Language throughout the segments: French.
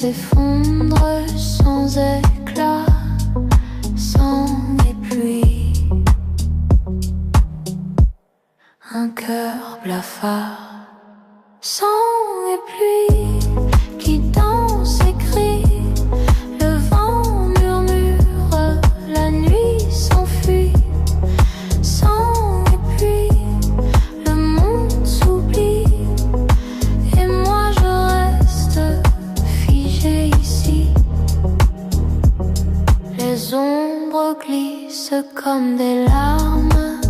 effondre sans éclat, sans et pluie. Un cœur blafard, sang et pluie, qui danse et crie. Le vent murmure, la nuit s'enfuit. Sang et pluie, le monde s'oublie. Et moi je reste figée ici. Les ombres glissent comme des larmes.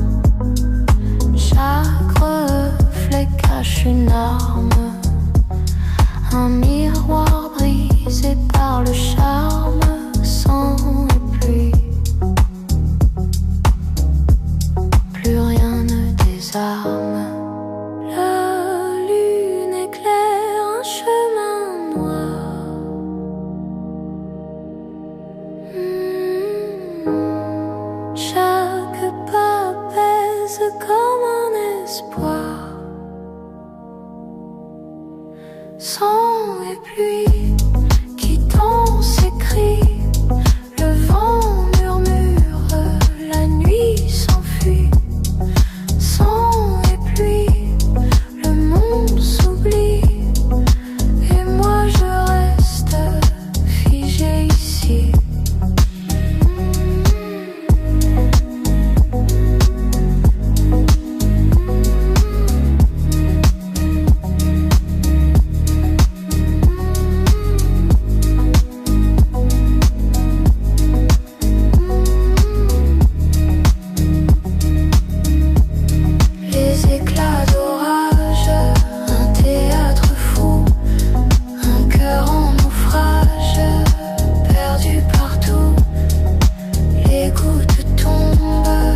Chaque reflet cache une arme. Un miroir brisé par le charme. Sang et pluie, plus rien ne désarme. La lune éclaire un chemin noir. Chaque pas pèse comme un espoir. Sang et pluie, qui danse et crie. Le vent murmure, la nuit s'enfuit. Sang et pluie, le monde s'oublie. Et moi je reste figée ici. Les éclats d'orage, un théâtre fou, un cœur en naufrage, perdu partout. Les gouttes tombent,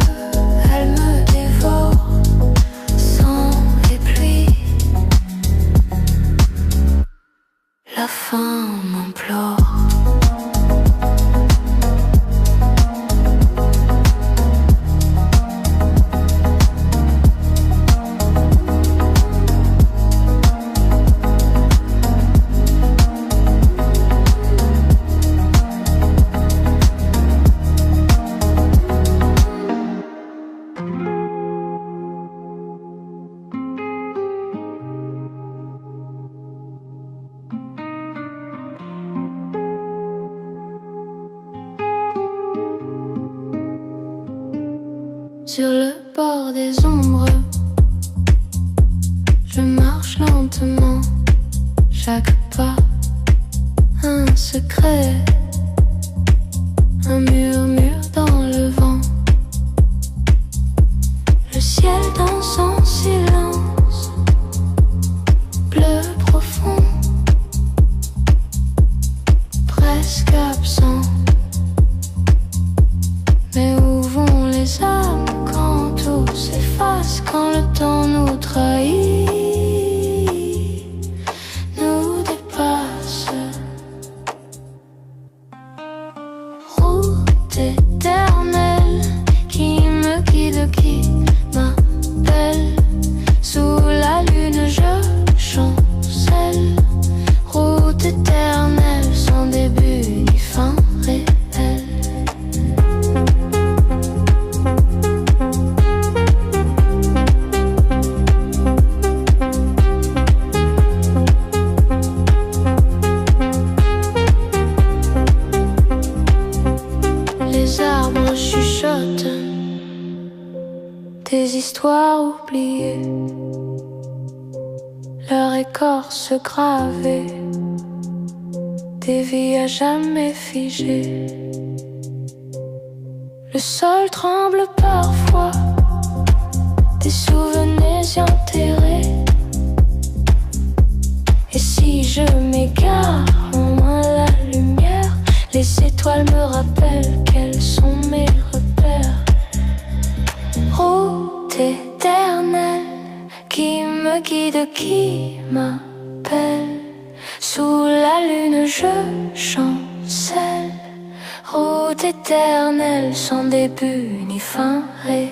elles me dévorent. Sang et pluie, la faim m'implore. Sur le bord des ombres, je marche lentement. Chaque pas, un secret, un murmure dans le vent. Le ciel danse en silence, bleu profond, presque absent. Mais où vont les âmes quand tout s'efface, quand le temps nous trahit, nous dépasse? Route éternelle qui me guide, qui m'appelle. Sous la lune je chancelle. Route éternelle sans début ni fin réel. Les arbres chuchotent des histoires oubliées, leur écorce gravée, des vies à jamais figées. Le sol tremble parfois, des souvenirs enterrés. Et si je m'égare, au moins la lumière, les étoiles me rappellent quels sont mes repères. Route éternelle qui me guide, qui m'appelle. Sous la lune je chancelle. Route éternelle sans début ni fin réel.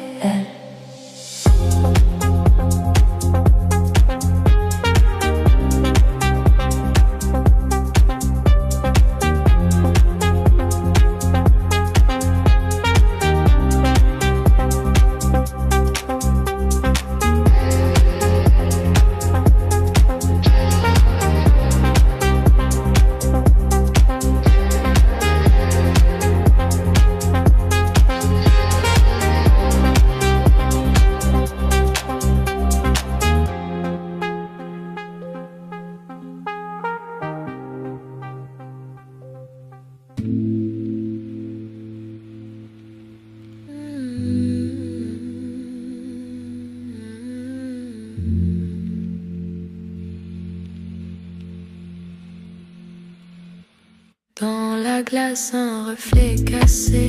la glace, un reflet cassé,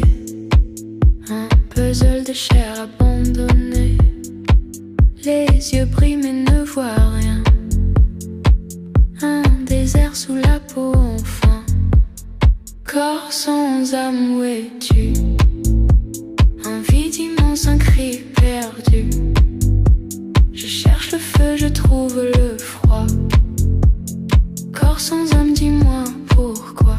un puzzle de chair abandonné. Les yeux brillent mais ne voient rien. Un désert sous la peau enfin. Corps sans âme, où es-tu? Un vide immense, un cri perdu. Je cherche le feu, je trouve le froid. Corps sans âme, dis-moi pourquoi.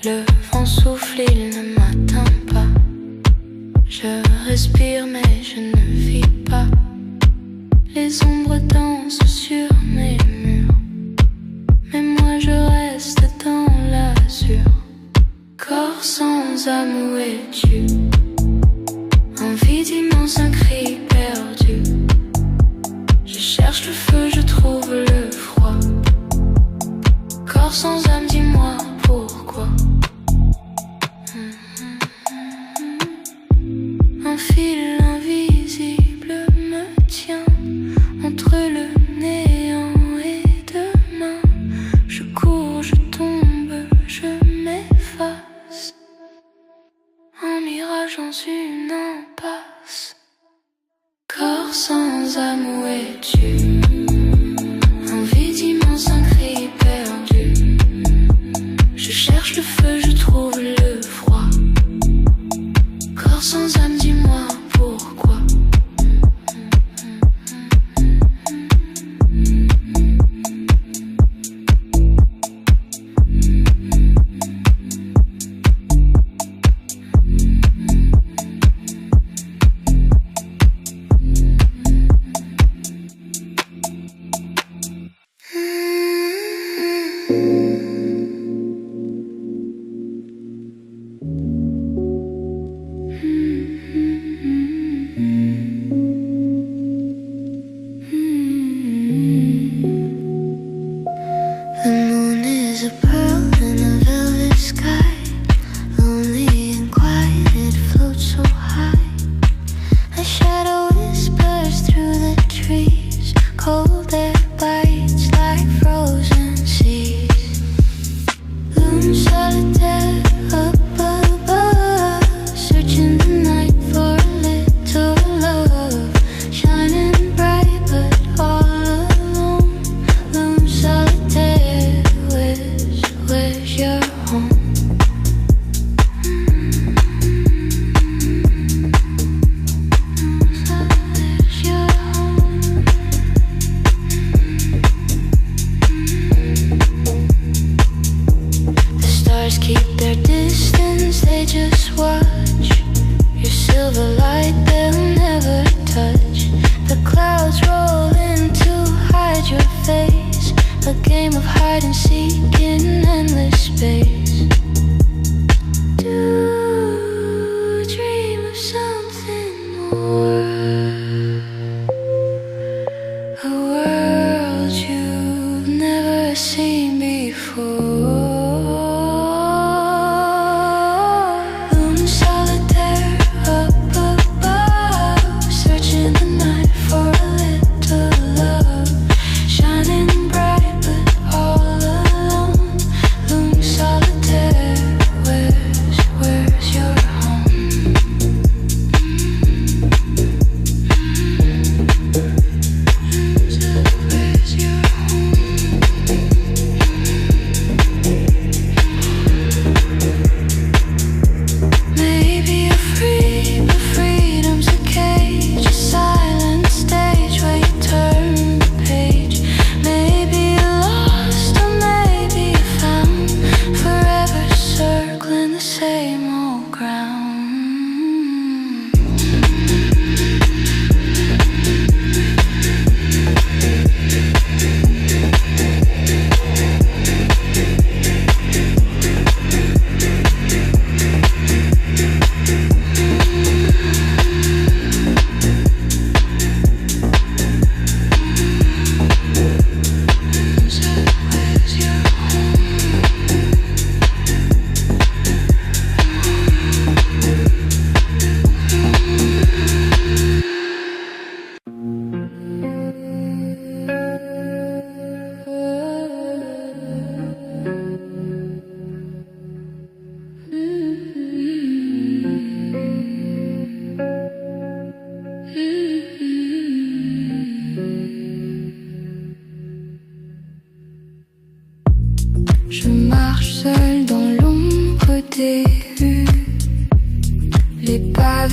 Le vent souffle, il ne m'atteint pas. Je respire mais je ne vis pas. Les ombres dansent sur mes murs, mais moi je reste dans l'azur. Corps sans âme, où es-tu? Un vide immense, un cri perdu. Je cherche le feu, je trouve le froid. Corps sans âme, dis-moi pourquoi. Un fil invisible me tient entre le néant et demain. Je cours, je tombe, je m'efface. Un mirage dans une impasse. Corps sans âme, où es-tu? Un vide immense, un cri perdu. Je cherche le feu, je trouve le froid. Corps sans âme, dis-moi pourquoi.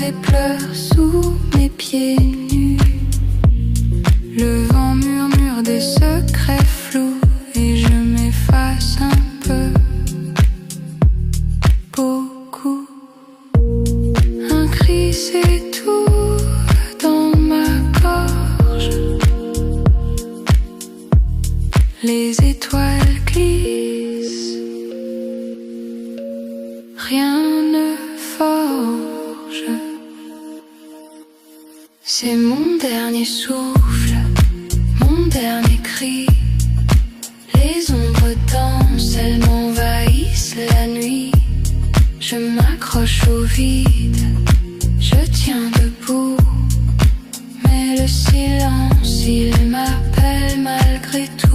et pleure sous mes pieds nus. Le vent murmure des secrets flous et je m'efface un peu, beaucoup. Un cri s'étouffe dans ma gorge. Les étoiles glissent, rien ne forge. C'est mon dernier souffle, mon dernier cri. Les ombres dansent, elles m'envahissent la nuit. Je m'accroche au vide, je tiens debout. Mais le silence, il m'appelle malgré tout.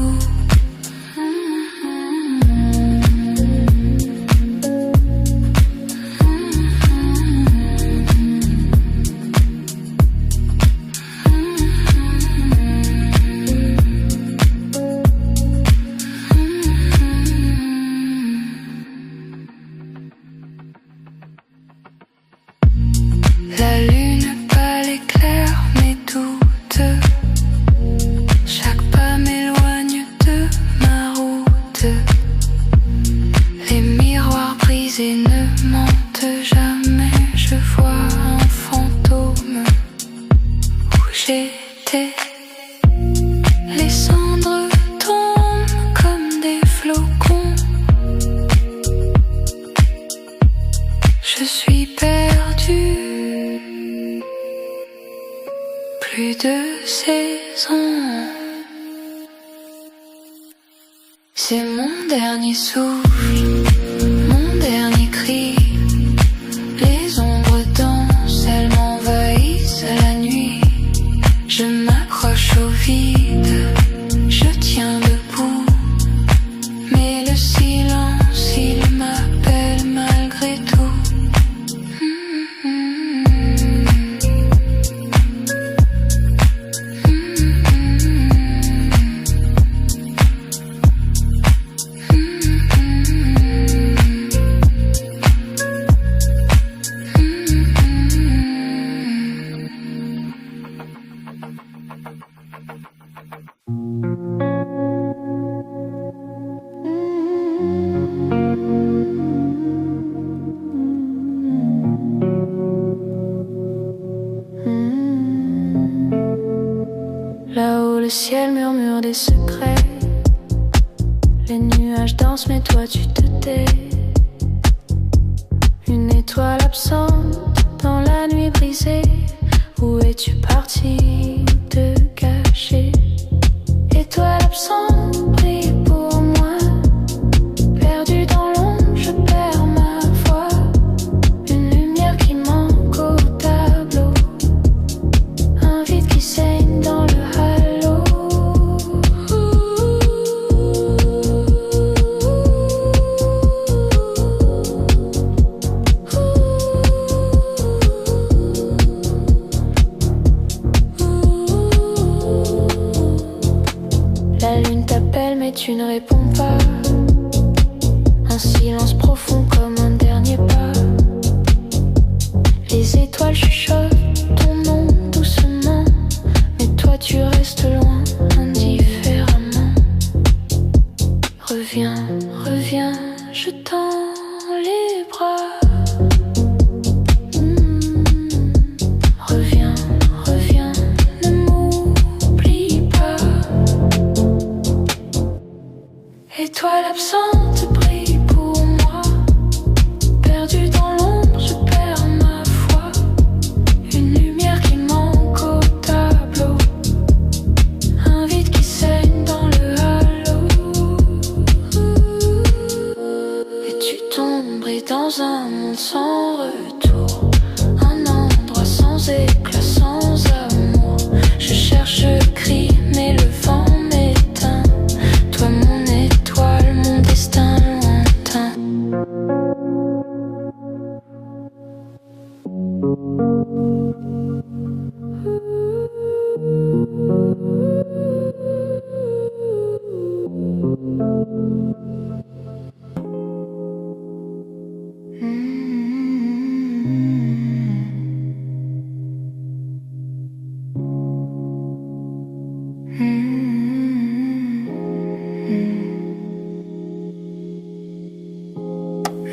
La lune pâle éclaire mes doutes. Chaque pas m'éloigne de ma route. Les miroirs brisés ne mentent jamais. Je vois un fantôme où j'étais. Les cendres tombent comme des flocons. Je suis perdue. Plus de saison. C'est mon dernier souffle, mon dernier cri. Les ombres dansent, elles m'envahissent la nuit. Je m'accroche au vide, je tiens debout. Mais le silence, il m'appelle malgré tout. Là-haut le ciel murmure des secrets. Les nuages dansent mais toi tu te tais. Une étoile absente dans la nuit brisée. Où es-tu parti te cacher? Étoile absente, brille pour moi. Perdu dans l'ombre, je perds ma voix. Une lumière qui manque au tableau. Un vide qui saigne dans le halo. La lune t'appelle mais tu ne réponds pas. Un silence profond comme un dernier pas. Les étoiles chuchotent ton nom doucement. Mais toi tu restes loin, indifféremment. Reviens, reviens, je tends les bras. Reviens, reviens, ne m'oublie pas. Étoile absente, brille pour moi.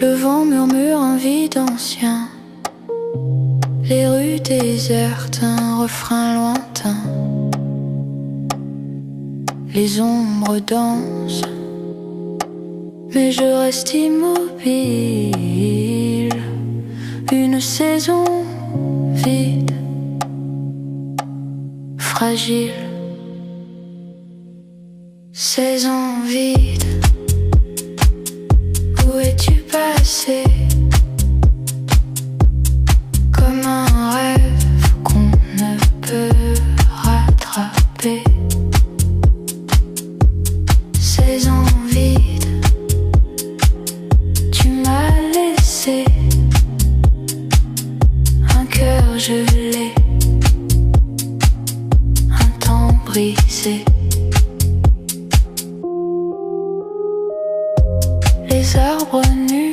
Le vent murmure un vide ancien, les rues désertes, un refrain lointain. Les ombres dansent, mais je reste immobile. Une saison vide, fragile. Saison vide, où es-tu passé? Comme un rêve qu'on ne peut rattraper. Saison vide, tu m'as laissé un cœur gelé, un temps brisé. Les arbres nus,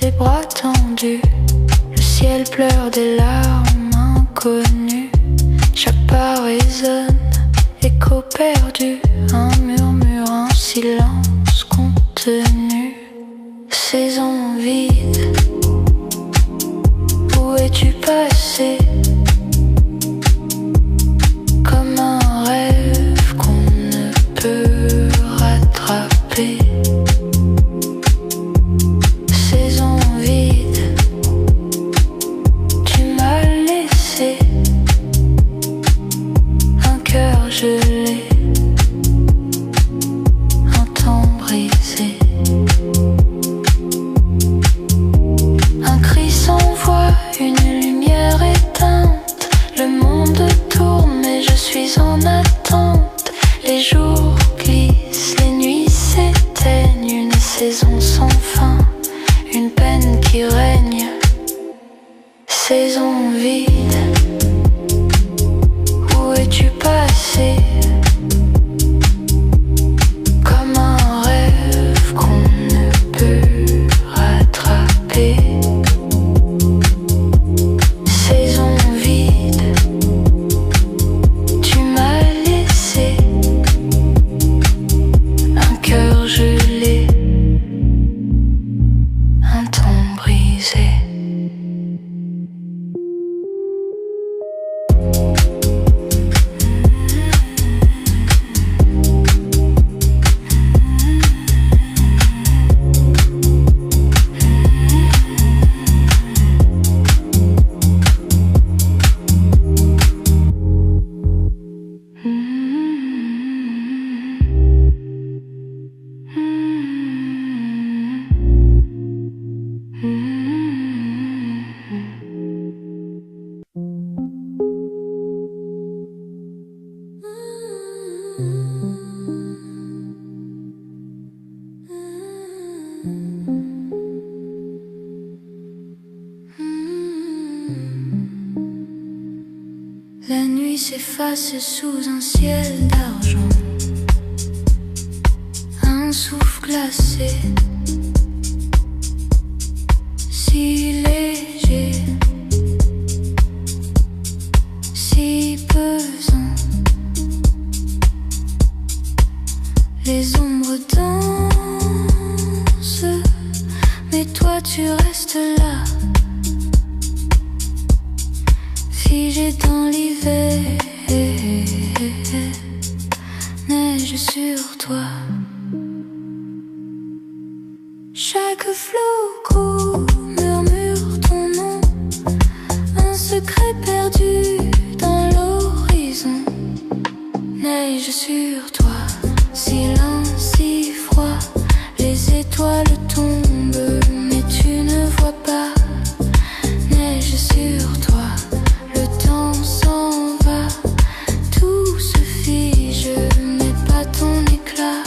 des bras tendus, le ciel pleure des larmes inconnues. Chaque pas résonne, écho perdu, un murmure, un silence contenu. Saison vide, où es-tu passé? Comme un rêve qu'on ne peut rattraper. Saison vide, tu m'as laissé un cœur gelé, un temps brisé. Un cri sans voix, une lumière éteinte. Le monde tourne mais je suis en attente. Les jours glissent, les nuits s'éteignent. Une saison sans fin, une peine qui règne. Saison vide, où es-tu passé? Comme un rêve qu'on ne peut rattraper. Saison vide, tu m'as laissé un cœur gelé, un temps brisé. La nuit s'efface sous un ciel d'argent, un souffle glacé, si léger, si pesant. Les ombres dansent, mais toi tu restes là, figé dans l'hiver, neige sur toi. Chaque flocon murmure ton nom, un secret perdu dans l'horizon. Neige sur toi, silence si froid, les étoiles tombent, mais tu ne vois pas. Neige sur toi, le temps s'en va, tout se fige, mais pas ton éclat.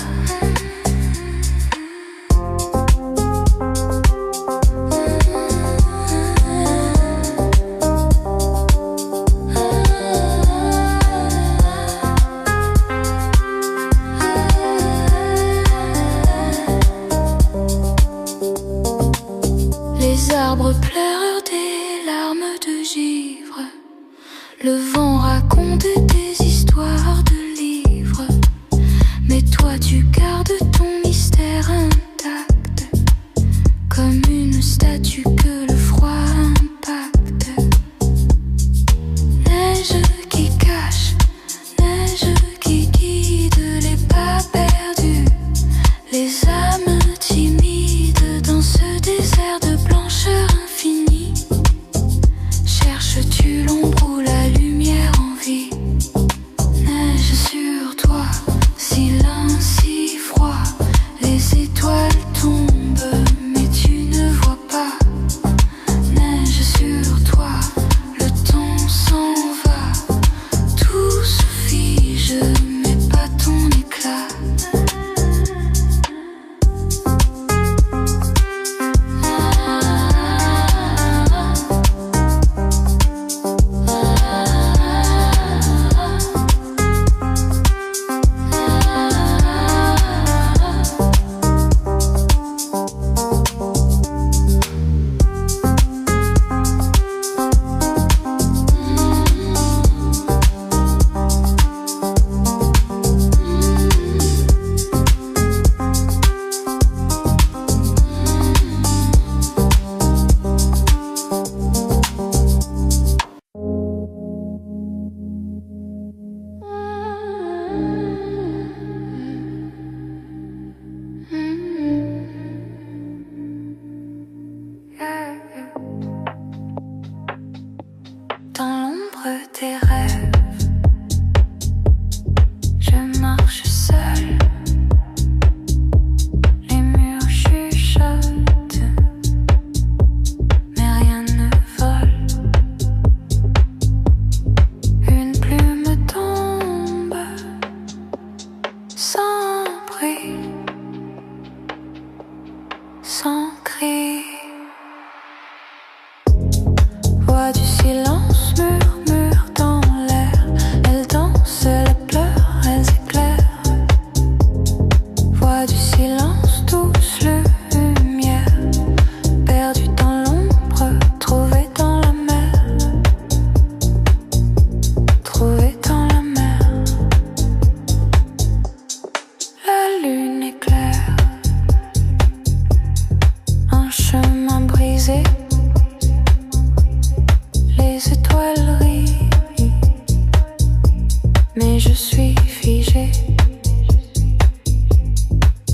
mais je suis figée.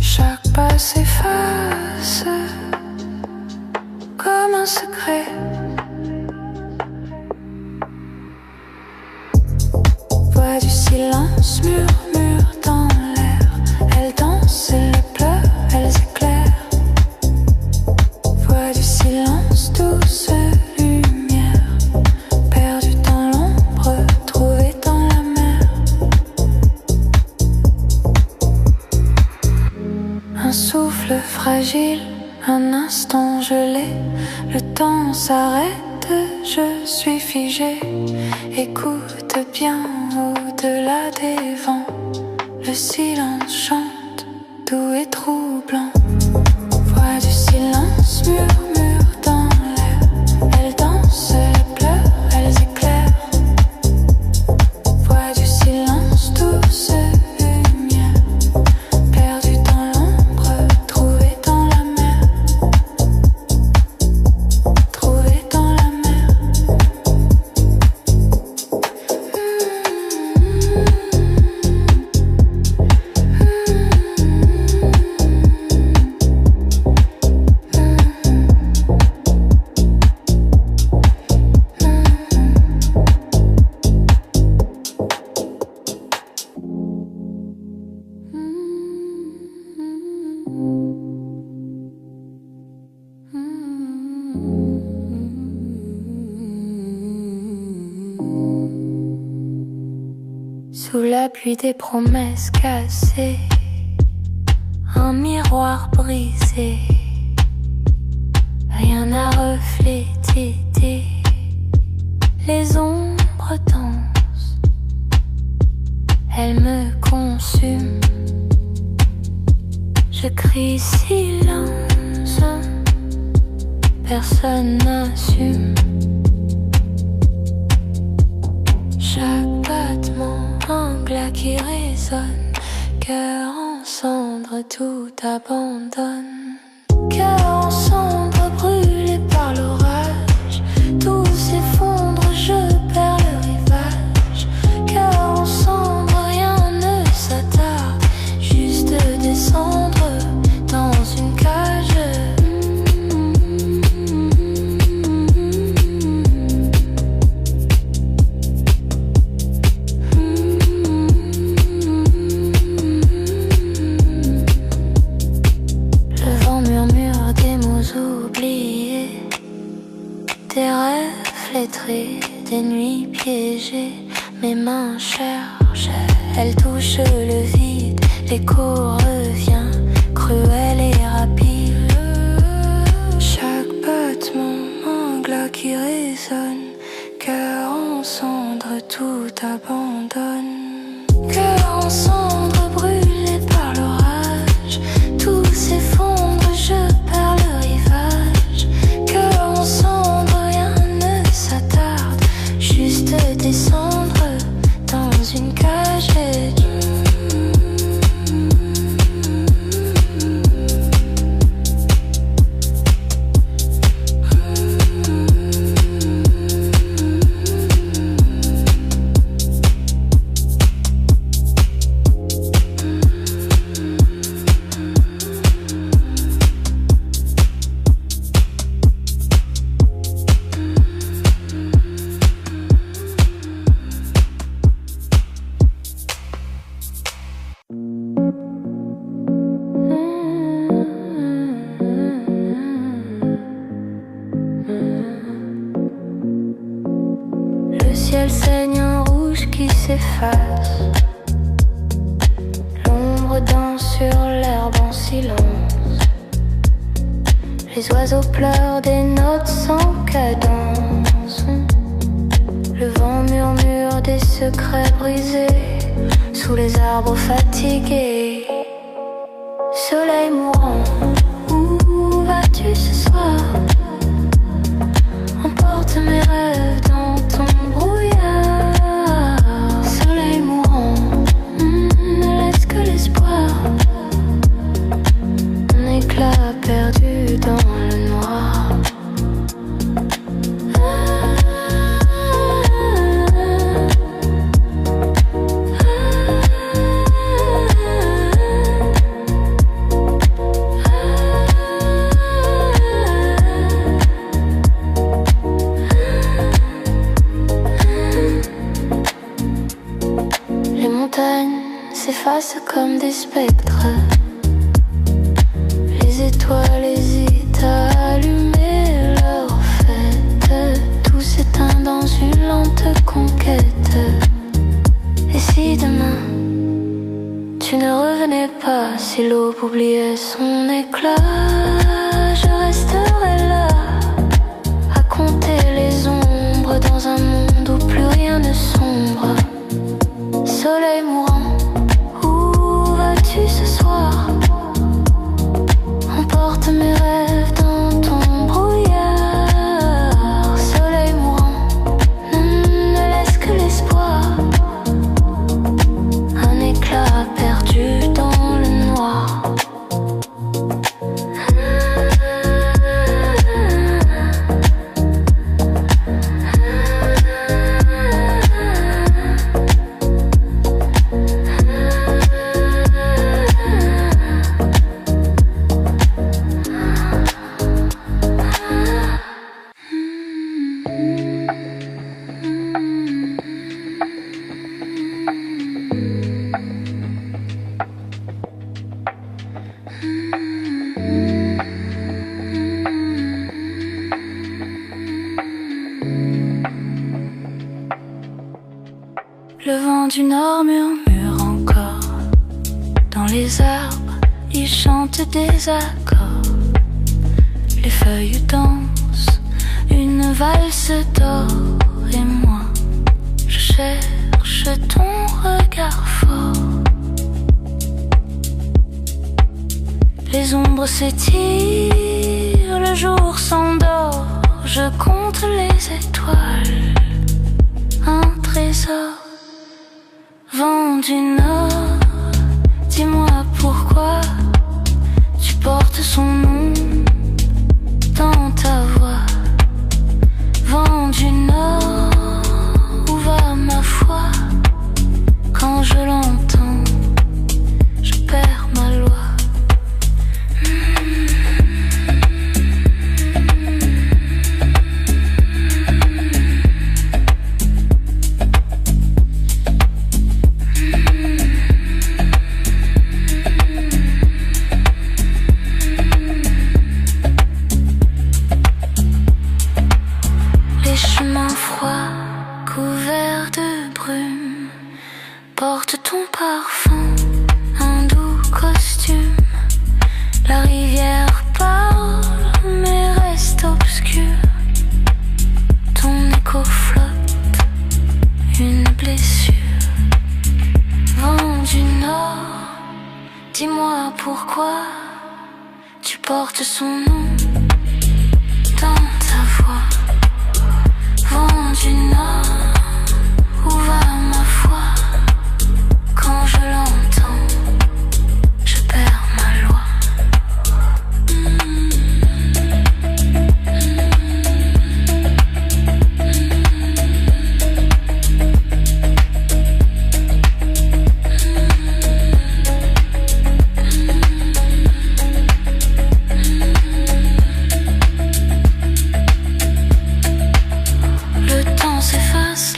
Chaque pas s'efface comme un secret. Voix du silence murmure dans l'air. Elles dansent, elles pleurent, elles éclairent. Voix du silence, douce lumière, perdue dans l'ombre, trouvée dans la mer. Un souffle fragile, un instant gelé, le temps s'arrête, je suis figée. Écoute bien au-delà des vents, le silence chante, doux et troublant. Voix du silence murmure dans l'air. Elles dansent, elles pleurent, elles éclairent. Voix du silence, douce lumière, perdue dans l'ombre, trouvée dans la mer. Trouvée dans la mer. Sous la pluie des promesses cassées, un miroir brisé, rien à refléter. Les ombres dansent, elles me consument. Je crie silence, personne n'assume. Chaque battement, un glas qui résonne, cœur en cendres, tout abandonne. Cœur en cendres, brûlé par l'orage, tout s'effondre, je perds le rivage. Cœur en cendres, rien ne s'attarde, juste descendre dans une cage. Des rêves flétrés, des nuits piégées, mes mains cherchent, elles touchent le vide, l'écho revient, cruel et rapide. Chaque battement, un glas qui résonne, cœur en cendres, tout abandonne. Cœur en cendres, brûlé par l'orage, tout s'effondre, je perds le rivage. Cœur en cendres, juste descendre dans une cagette. Le ciel saigne un rouge qui s'efface. L'ombre danse sur l'herbe en silence. Les oiseaux pleurent des notes sans cadence. Le vent murmure des secrets brisés sous les arbres fatigués. Soleil mourant, où vas-tu ce soir? Emporte mes rêves dans ton brouillard. Soleil mourant, ne laisse que l'espoir. Un éclat perdu dans le noir. montagnes s'effacent comme des spectres. Les étoiles hésitent à allumer leur fête. Tout s'éteint dans une lente conquête. Et si demain tu ne revenais pas, si l'aube oubliait son éclat, je resterai là à compter les ombres dans un monde où plus rien ne sombre. Soleil mourant, où vas-tu ce soir? Emporte mes rêves dans ton brouillard. Soleil mourant, ne laisse que l'espoir. Un éclat perdu dans le noir. Le vent du nord murmure encore. Dans les arbres, il chante des accords. Les feuilles dansent une valse d'or. Et moi, je cherche ton regard fort. Les ombres s'étirent, le jour s'endort. Je compte les étoiles, un trésor. Vent du nord, dis-moi pourquoi tu portes son nom dans ta voix. Vent du nord, où va ma foi? Quand je l'entends, je perds ma loi. Couvert de brume, porte ton parfum, un doux costume. La rivière parle, mais reste obscure. Ton écho flotte, une blessure. Vent du nord, dis-moi pourquoi tu portes son nom dans ta voix. Vent du nord, où va ma foi? Quand je l'entends, je perds ma loi.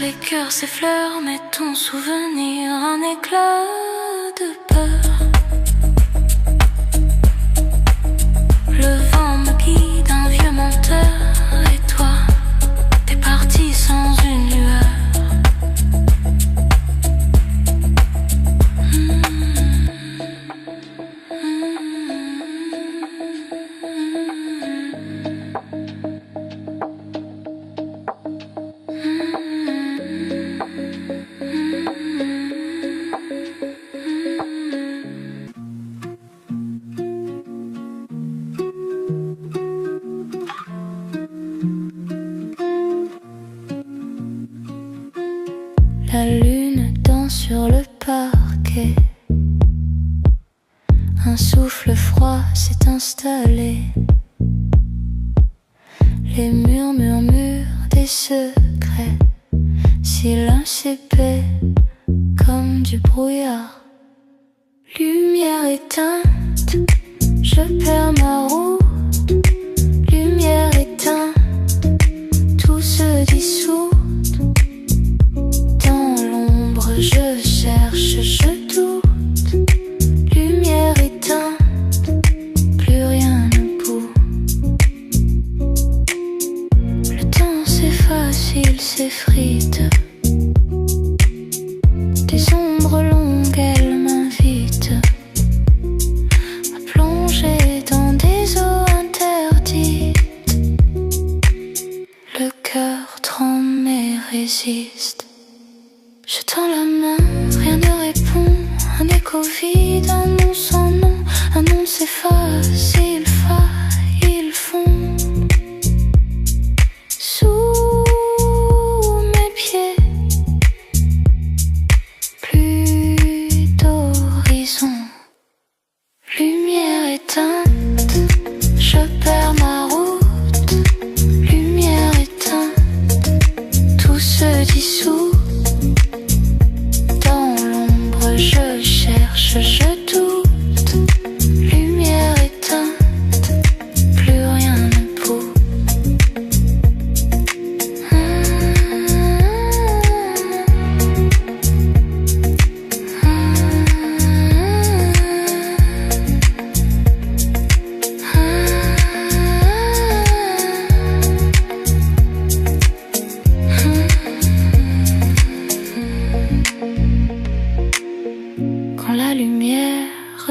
Les cœurs s'effleurent, mais ton souvenir, un éclat de peur. Le vent me guide, un vieux menteur, et toi, t'es parti sans une lueur. La lune danse sur le parquet. Un souffle froid s'est installé. Les murs murmurent des secrets. Silence épais comme du brouillard. Lumière éteinte, je perds ma route. Lumière éteinte, tout se dissout. Je cherche,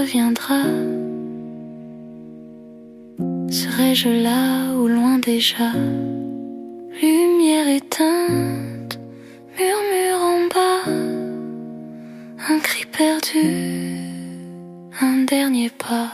reviendra? Serais-je là ou loin déjà? Lumière éteinte, murmure en bas, un cri perdu, un dernier pas.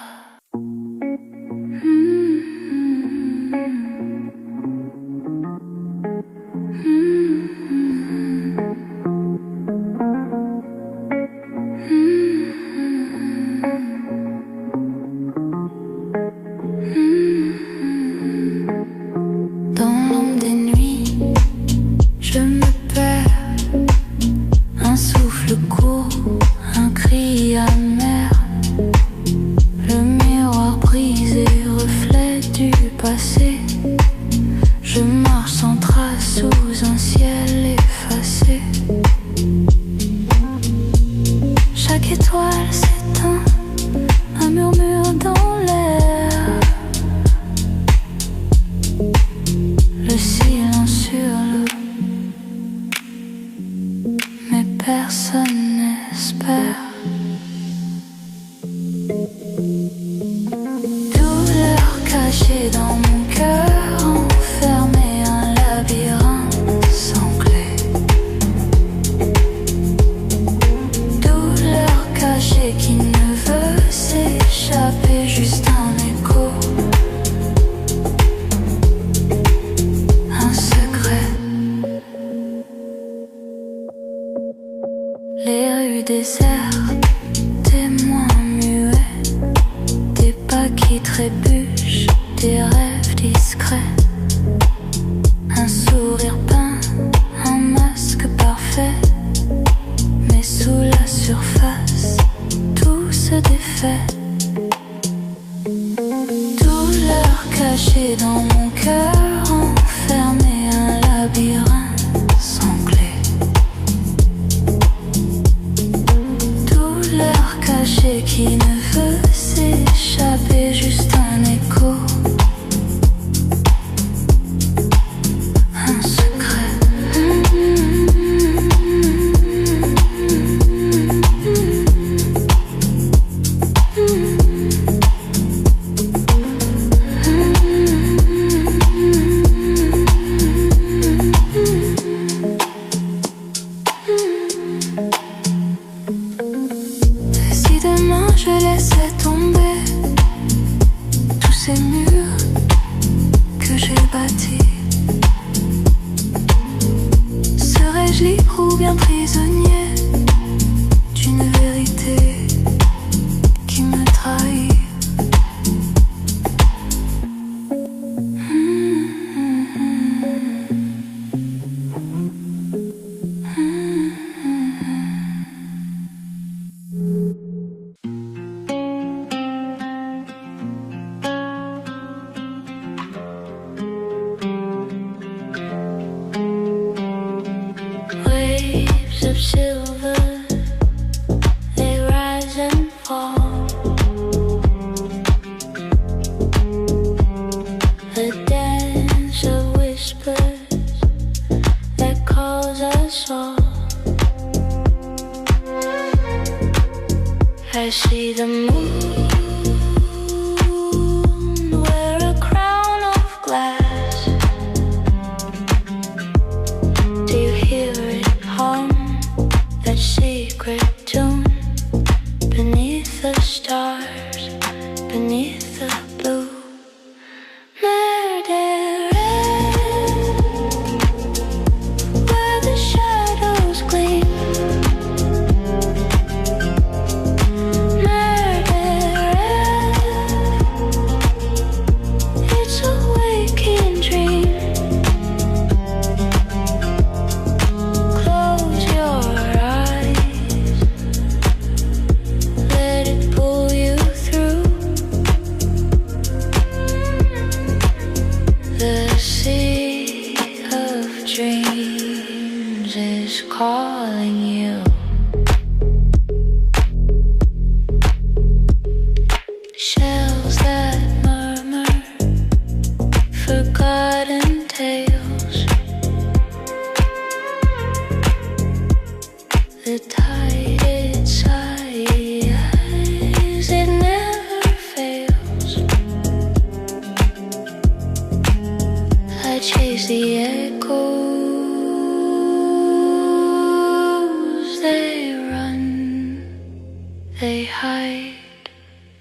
hide.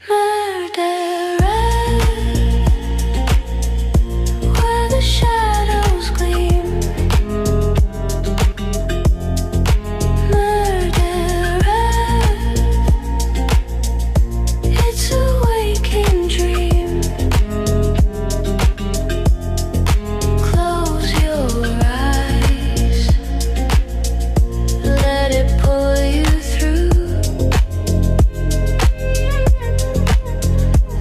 Murderer, where the shadows gleam. Murderer, it's a waking dream. Close your eyes, let it pull you through.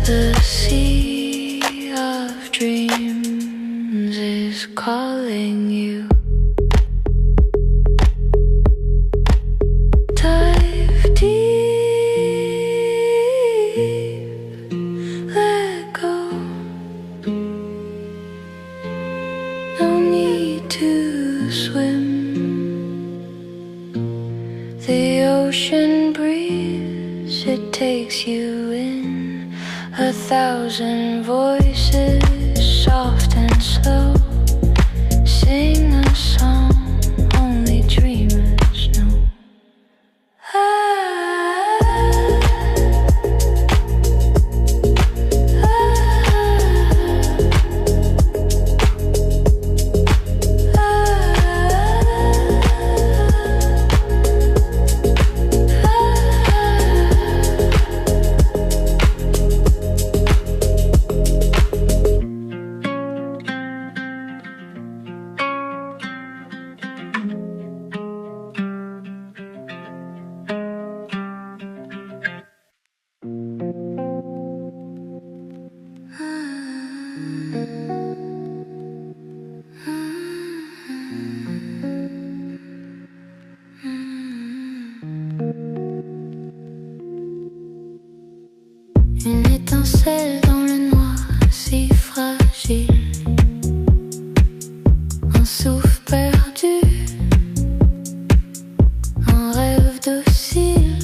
The sea of dreams is calling you. Dive deep, let go. No need to swim. The ocean breeze, it takes you in. 1,000 voices, soft and slow, sing a song only dreamers know. Une étincelle dans le noir, si fragile. Un souffle perdu, un rêve docile.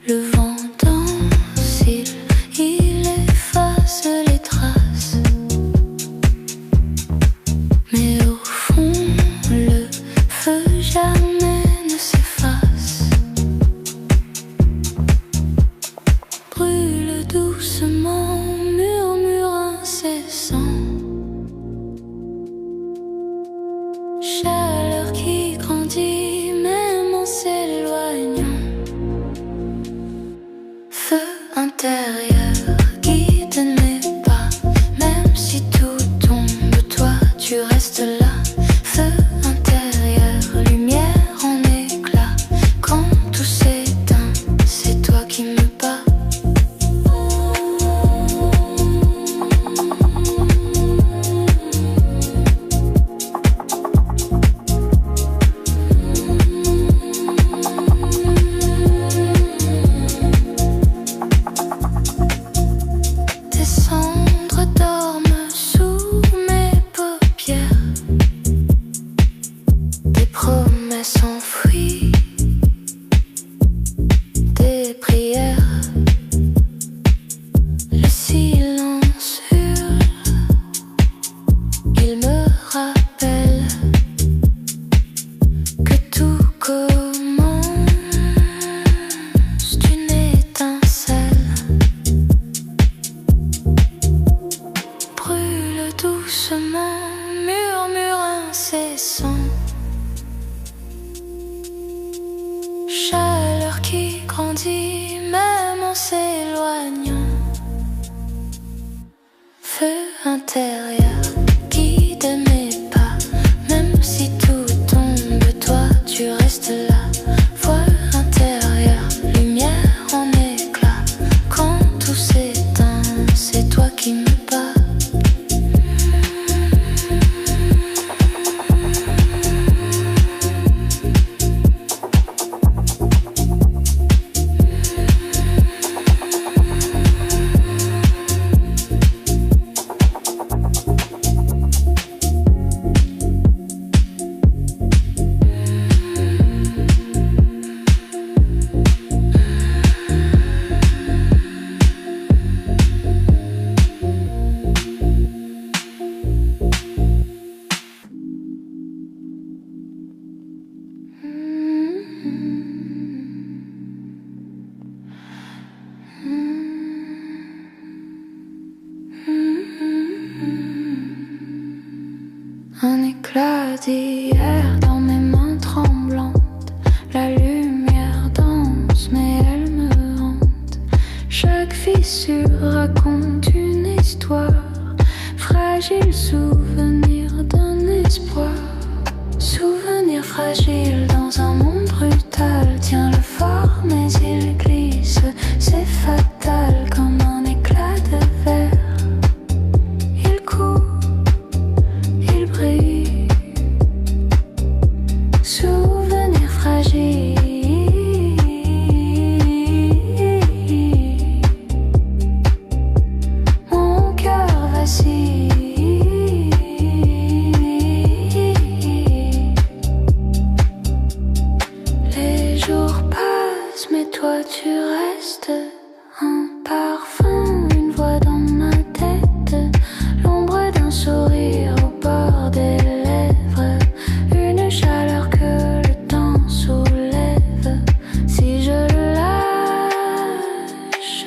Le vent danse, il efface les traces. Mais au fond, le feu jamais ne s'efface. Brûle doucement, murmure incessant. Chaleur qui grandit même en s'éloignant. Feu intérieur, guide mes pas. Même si tout tombe, toi tu restes là. Feu intérieur, lumière en éclat. Quand tout s'éteint, c'est toi qui me bats. Tes cendres dorment sous mes paupières. Des promesses enfouies, des prières. Le silence hurle, il me rappelle que tout commence d'une étincelle. Brûle doucement, murmure incessant. Chaleur qui grandit même en s'éloignant. Feu intérieur, guide mes pas. Même si tout tombe, toi tu restes là. Voix intérieure, lumière en éclat. Quand tout s'éteint, c'est toi qui me bats. d'hier dans mes mains tremblantes. La lumière danse mais elle me hante. Chaque fissure raconte une histoire. Fragile souvenir d'un espoir. Souvenir fragile dans un monde brutal. Tient le fort mais il glisse. C'est fatal comme un éclat de verre. Il court, il brille. Souvenir fragile. Mon cœur vacille. Les jours passent, mais toi tu restes. Un parfum, une voix dans ma tête. L'ombre d'un sourire au bord des lèvres. Une chaleur que le temps soulève. Si je le lâche,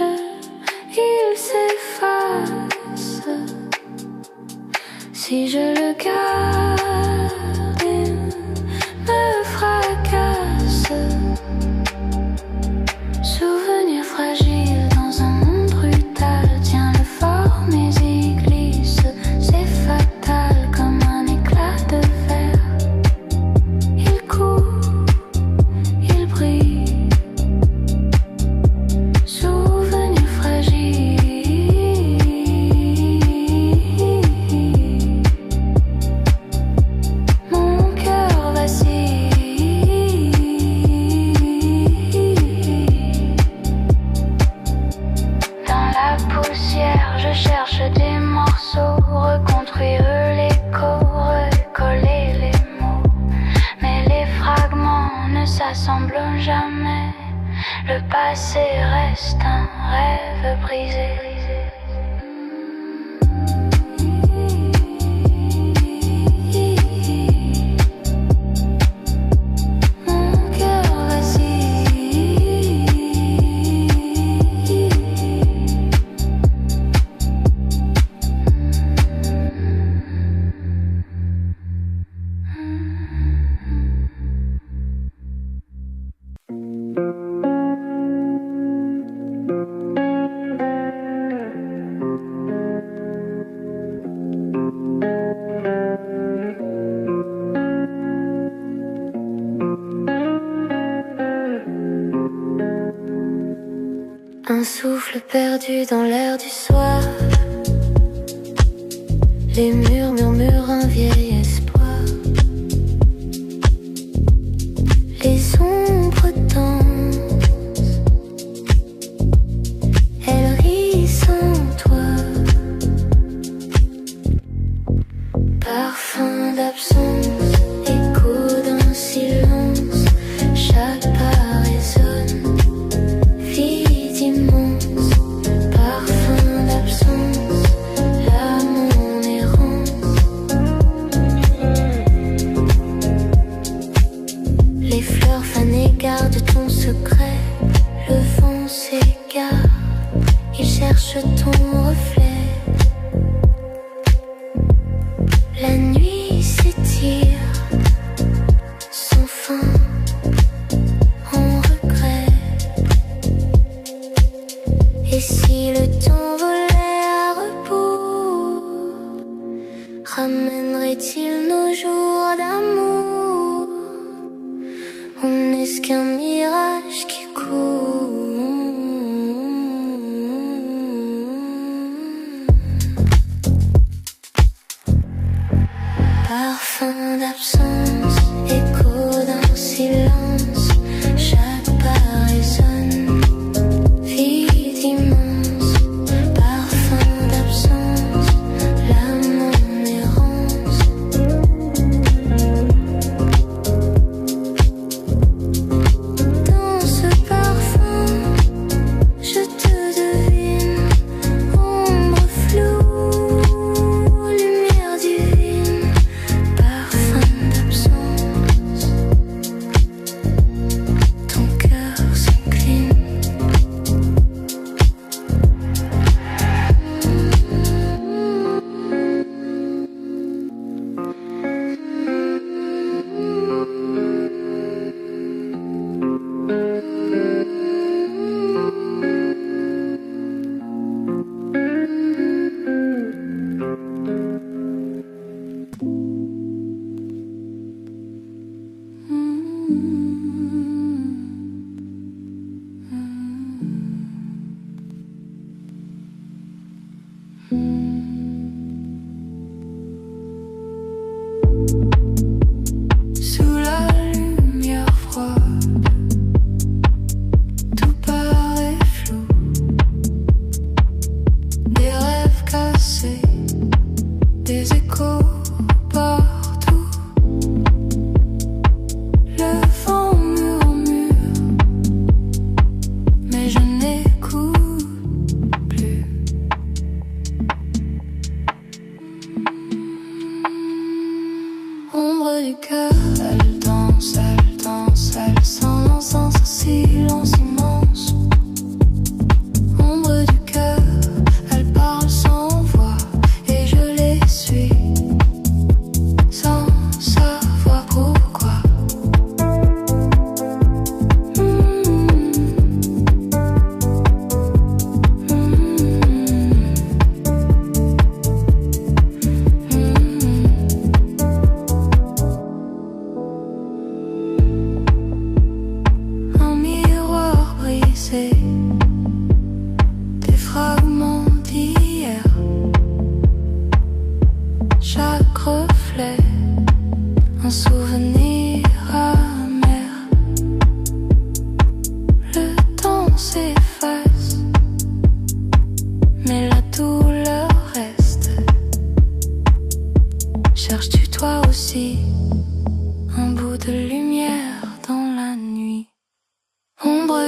il s'efface. Si je le garde, il me fracasse. Souvenir fragile dans un monde brutal. Tient le fort mais il glisse. C'est fatal comme un éclat de verre. Il court, il brille. Souvenir fragile. Mon cœur vacille. Dans la poussière, je cherche des morceaux. Reconstruire l'écho, recoller les mots. Mais les fragments ne s'assemblent jamais. Le passé reste un rêve brisé. Mon cœur vacille. Un souffle perdu dans l'air du soir. Les murs murmurent un vieil espoir. Les ombres dansent. Elles rient sans toi. Parfum d'absence, écho d'un silence. Chaque pas résonne. Vie d'immense, parfum d'absence, l'âme en errance. Les fleurs fanées gardent ton secret. Le vent s'égare, il cherche ton reflet. La nuit s'étire, sans fin, en regret. Et si le temps volait à rebours, ramènerait-il nos jours d'amour? On n'est qu'un mirage qui court. Parfum d'absence, écho d'un silence. Chaque pas résonne. Vie d'immense, parfum d'absence, l'âme en errance. Dans ce parfum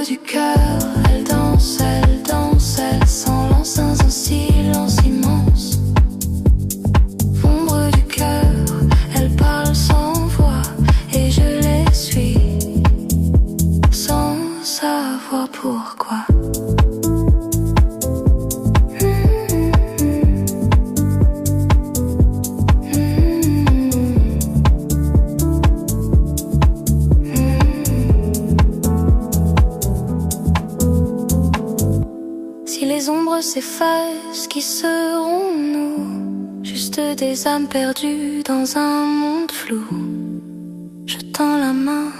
Ombre du cœur, elle danse, elle s'enlace dans un silence immense. Ombre du cœur, elle parle sans voix et je les suis sans savoir pourquoi. S'effacent, qui serons-nous? Juste des âmes perdues dans un monde flou. Je tends la main,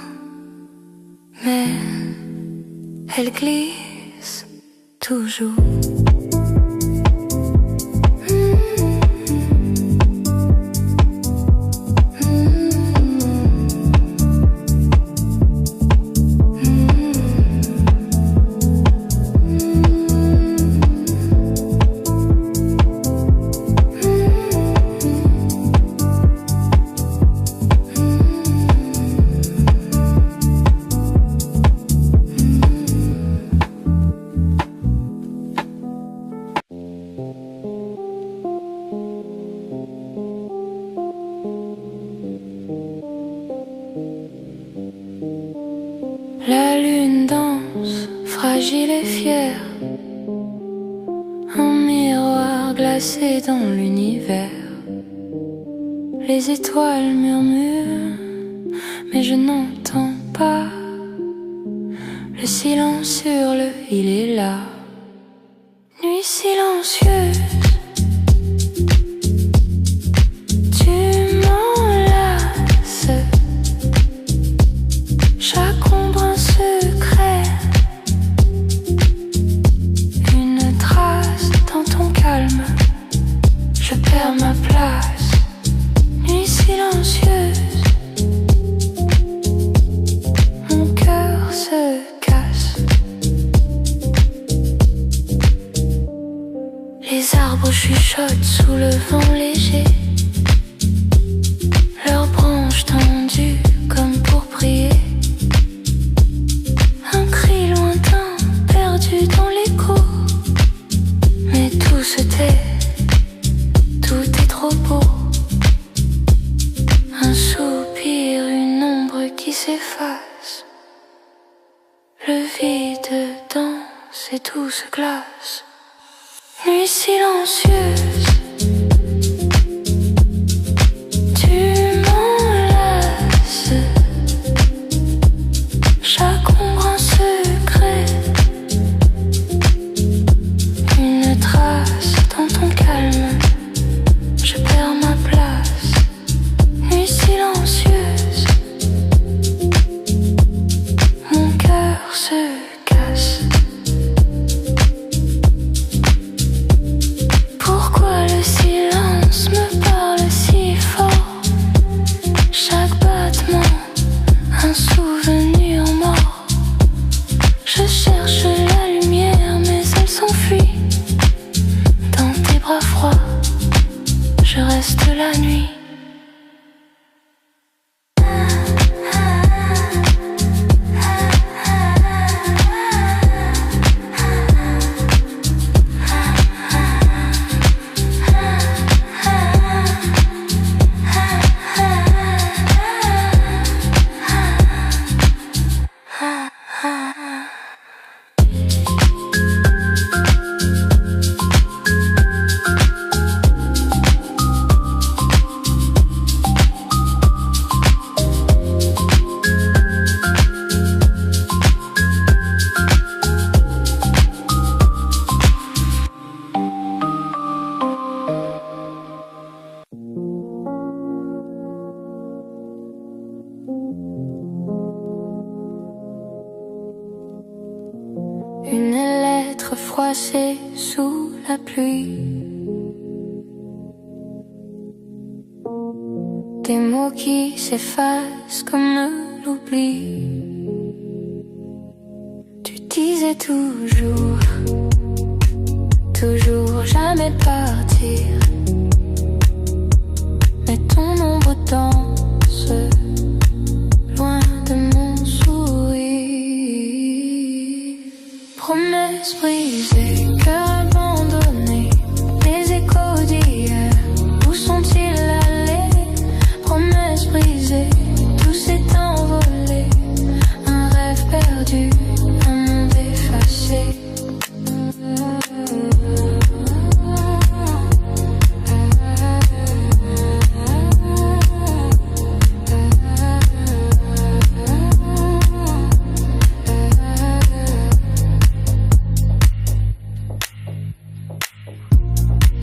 mais elle glisse toujours. La lune danse, fragile et fière, un miroir glacé dans l'univers. Les étoiles murmurent, mais je n'entends pas. Le silence sur le il est là. Nuit silencieuse, ma place, nuit silencieuse, mon cœur se casse. Les arbres chuchotent sous le vent léger, leurs branches tendues comme pour prier. Un cri lointain perdu dans l'écho, mais tout se tait. Tout est trop beau, un soupir, une ombre qui s'efface. Le vide danse et tout se glace. Nuit silencieuse, tu m'enlaces. Chaque ombre un secret, une trace dans ton calme. Je perds ma place, nuit silencieuse, mon cœur se casse. Pourquoi le silence me parle si fort? Chaque battement, un souvenir mort. Je cherche la lumière mais elle s'enfuit dans tes bras froids. Je reste la nuit. Une lettre froissée sous la pluie, des mots qui s'effacent comme l'oubli. Tu disais toujours, toujours jamais partir, mais ton ombre danse loin de mon sourire. Promesses brisées, cœur abandonné, les échos d'hier, où sont-ils allés? Promesses brisées, tout s'est envolé, un rêve perdu, un monde effacé.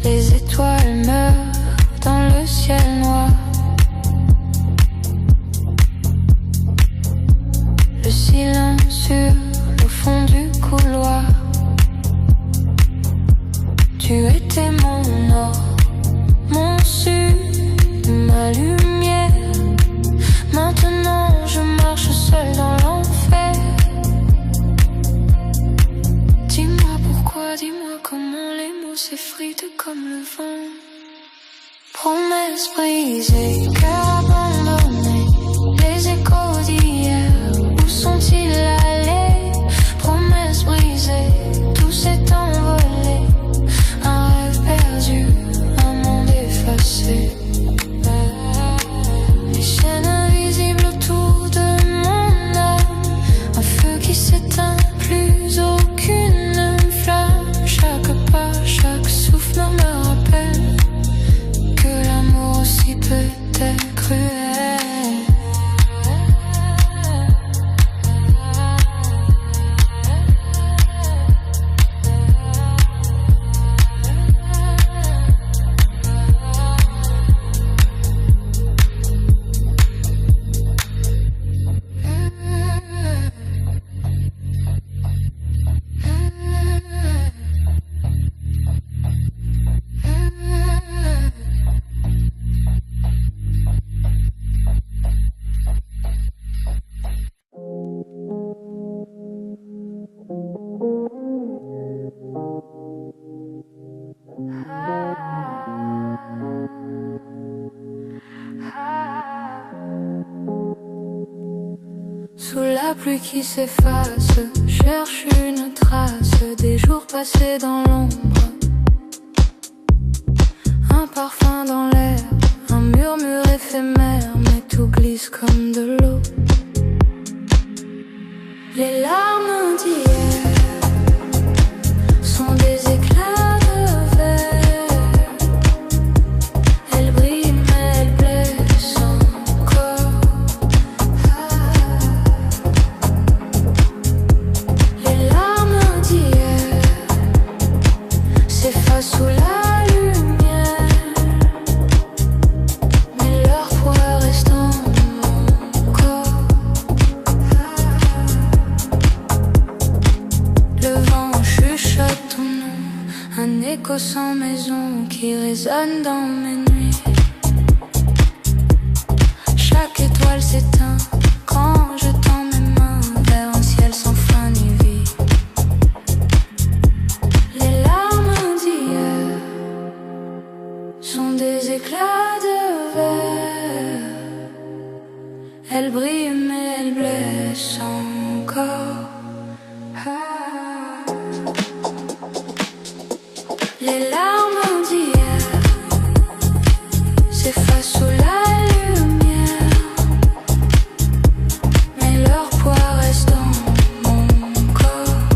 Les étoiles meurent dans le ciel noir. Le silence sur le fond du couloir. Tu étais mon or, mon sud, ma lumière. Maintenant je marche seule dans l'enfer. Dis-moi pourquoi, dis-moi comment les mots s'effritent comme le vent. Promesses brisées, cœur abandonné, les échos d'hier, où sont-ils allés? Promesses brisées, tout s'est envolé, un rêve perdu, un monde effacé. Les chaînes invisibles autour de mon âme, un feu qui s'éteint, plus aucune flamme. Chaque pas, chaque souffle me rappelle que l'amour aussi peut être cruel. Sous la pluie qui s'efface, cherche une trace des jours passés dans l'ombre. Un parfum dans l'air, un murmure éphémère, mais tout glisse comme de l'eau. Les larmes d'hier sont des éclats de verre. Elles brillent mais elles blessent encore. Les larmes d'hier s'effacent sous la lumière, mais leur poids reste en mon corps. Le vent chuchote ton nom, un écho sans maison qui résonne dans mes nuits. Chaque étoile s'éteint quand je tends mes mains vers un ciel sans fin ni vie. Les larmes d'hier sont des éclats de verre. Elles brillent mais elles blessent encore. Les larmes d'hier s'effacent sous la lumière, mais leur poids reste dans mon corps.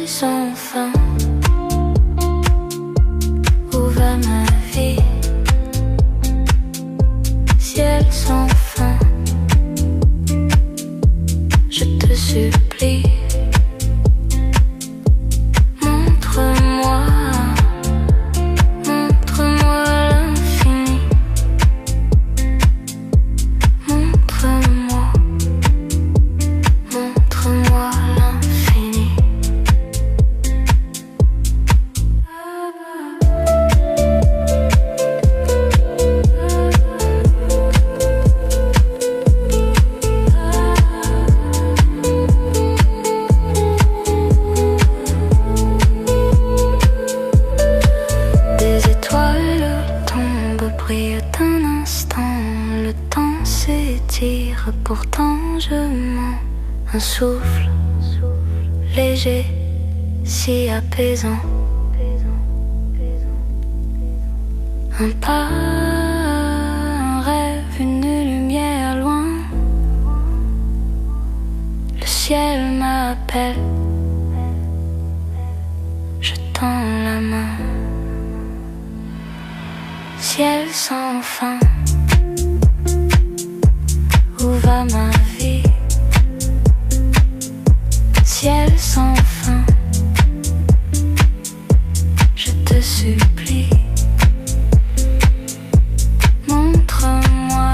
sans fin. Où va ma vie? Ciel sans fin. Je te supplie, montre-moi, montre-moi l'infini. Montre-moi, montre-moi l'infini. Des étoiles tombent, brillent un instant. Le temps s'étire, pourtant je mens. Un souffle léger, si apaisant. Un pas, un rêve, une lumière loin. Le ciel m'appelle. Je tends la main. Ciel sans fin. Où va ma vie? Ciel sans fin. Je te supplie, montre-moi,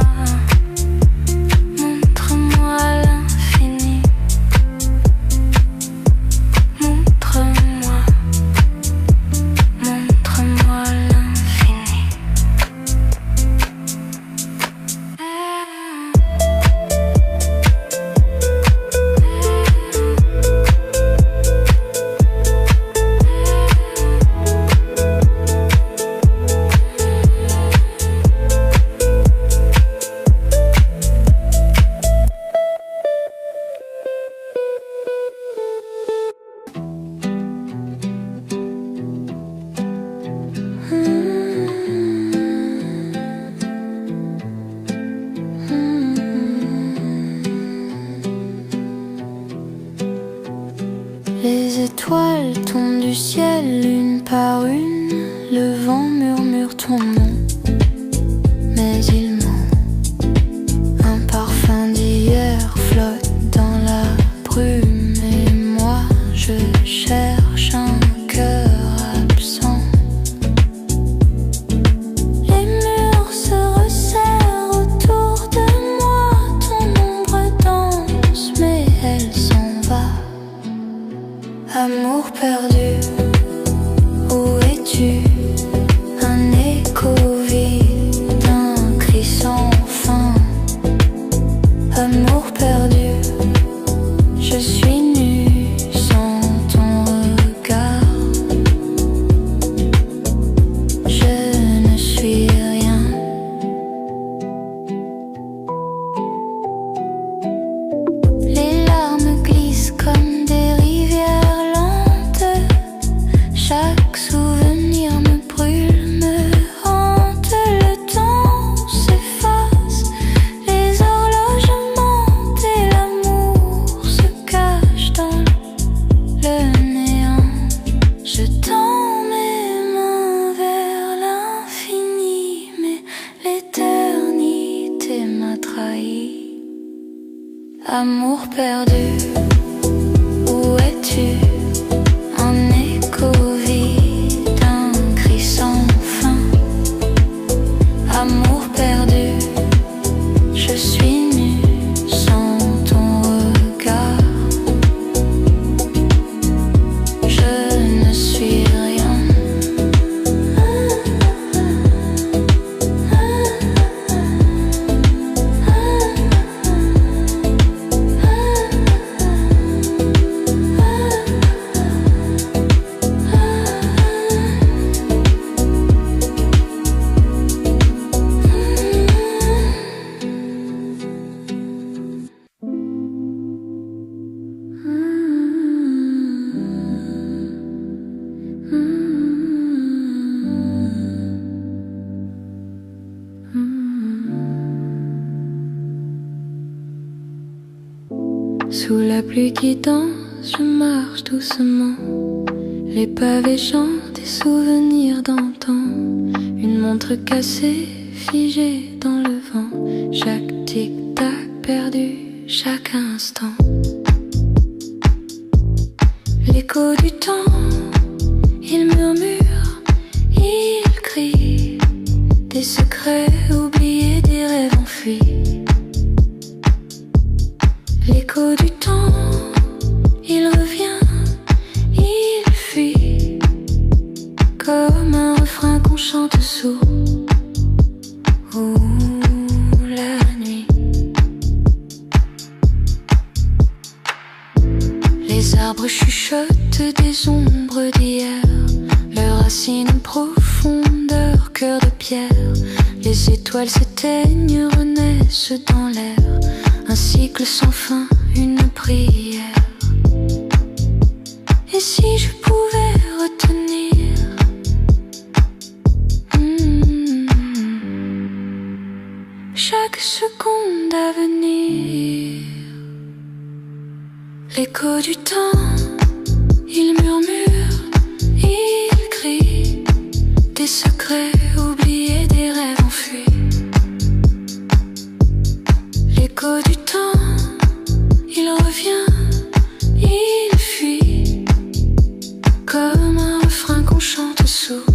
montre-moi l'infini. Montre-moi, montre-moi l'infini. Les étoiles tombent du ciel une par une. Le vent murmure ton nom, mais il ment. Un parfum d'hier flotte dans la brume. Et moi je cherche un cœur absent. Les murs se resserrent autour de moi. Ton ombre danse, mais elle s'en va. Amour perdu, où es-tu? Un écho vide, un cri sans fin. Amour perdu, je suis nue sans ton regard. Je ne suis rien. Les larmes glissent comme des rivières lentes. Chaque souvenir me brûle, me hante. Le temps s'efface, les horloges mentent et l'amour se cache dans le néant. Je tends mes mains vers l'infini, mais l'éternité m'a trahi. Amour perdu, où es-tu? Un écho vide, un cri sans fin. Amour perdu, je suis nue sans ton regard. Je ne suis rien. Sous la pluie qui danse, je marche doucement. Les pavés chantent des souvenirs d'antan. Une montre cassée, figée dans le vent. Chaque tic-tac perdu, chaque instant. L'écho du temps, il murmure, il crie. Des secrets oubliés, des rêves enfuis. L'écho du temps, il revient, il fuit. Comme un refrain qu'on chante sourd. Ou la nuit. Les arbres chuchotent des ombres d'hier. Leurs racines en profondeur, cœur de pierre. Les étoiles s'éteignent, renaissent dans l'air. Un cycle sans fin, une prière. Et si je pouvais retenir chaque seconde à venir. L'écho du temps, il murmure, il crie. Des secrets oubliés, des rêves enfuis. L'écho du temps, il revient, il fuit. Comme un refrain qu'on chante sourd.